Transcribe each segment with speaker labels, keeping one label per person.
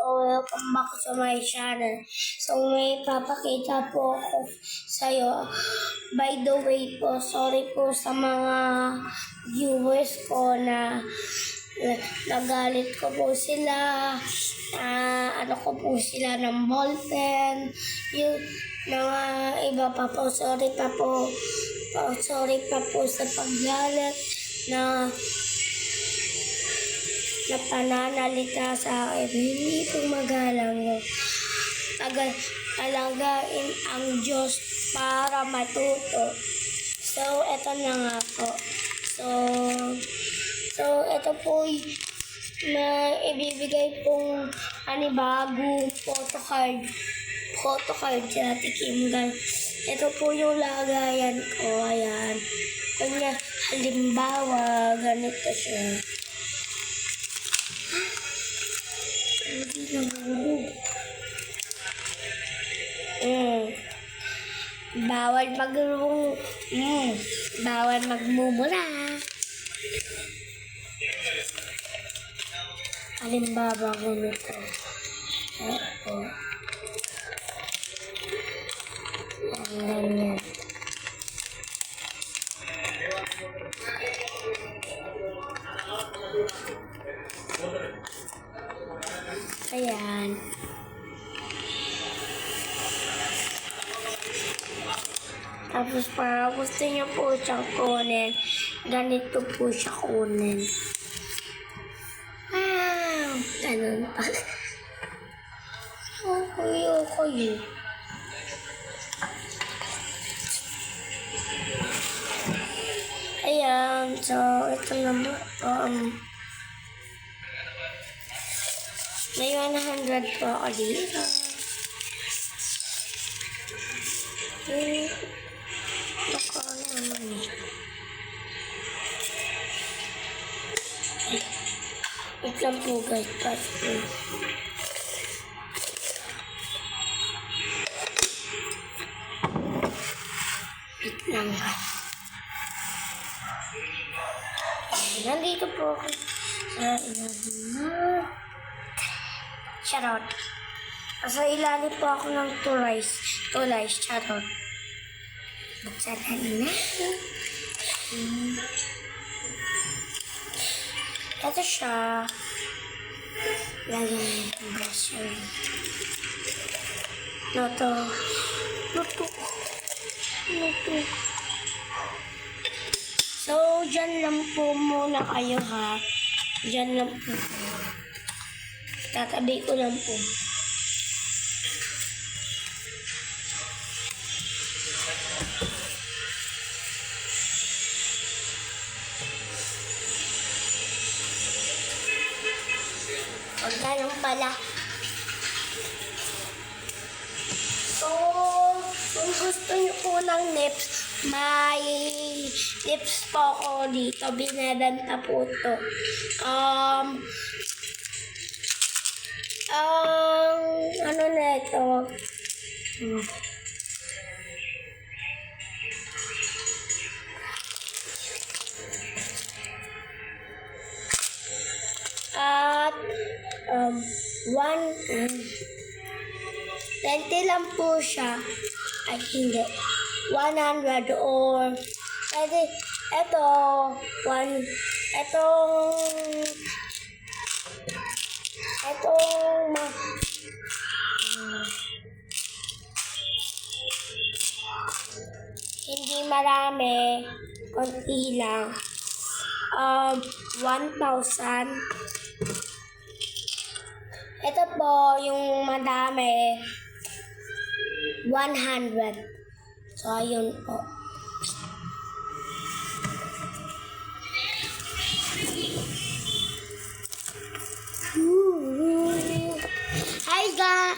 Speaker 1: So, welcome back to my channel. So, may papakita po ako sa'yo. By the way po, sorry po sa mga viewers ko na nagalit ko po sila. Ano ko po sila ng ballpen. Yung mga iba pa po, sorry pa po. Sorry pa po sa paggalit na pananalita sa akin. Hindi po magalang. Talagain ang Diyos para matuto. So, eto na nga po. So eto po na ibibigay pong bagong photocard sa Tikim Gun. Ito po yung lagayan ko. Ayan. Kanya, halimbawa, ganito siya. Hindi nahulog. Bawal magmumura. Halimbawa, ganito. Ito. Ganyan. Ayan. Tapos para gusto niyo po siyang kunin, ganito po siya kunin. Wow! Ganun pa. Okay. Ayan. So, ito naman. May 100 po ako dito. Wait lang po guys. Wait lang. Nandito po ako sa ilalim na charot. Sa ilalim po ako ng tulies, charot. Buksan na. Ito siya. Lagyan ng brusher. Luto. So, dyan lang po muna kayo ha. Dyan lang po. Tatabi ko lang po. Huwag ganun pala. So, kung gusto niyo po ng lips, may lips po ako dito. Binebenta po ito. Ano na ito? At 20 lang po siya. Ay, hindi. 100 or pwede, hindi marami, konti lang. 1,000. Ito po, yung madami, 100. So, ayun po. Hi guys!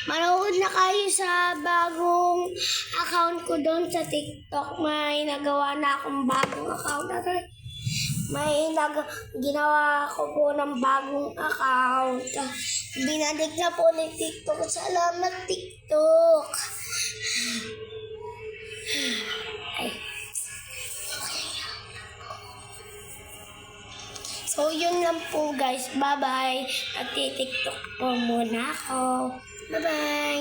Speaker 1: Manood na kayo sa bagong account ko doon sa TikTok. May nagawa na akong bagong account. Ginawa ko po ng bagong account. Binadig na po ni TikTok. Salamat TikTok. Ay. So, yun lang po guys. Bye-bye. Nagtitiktok po muna ako. Bye-bye.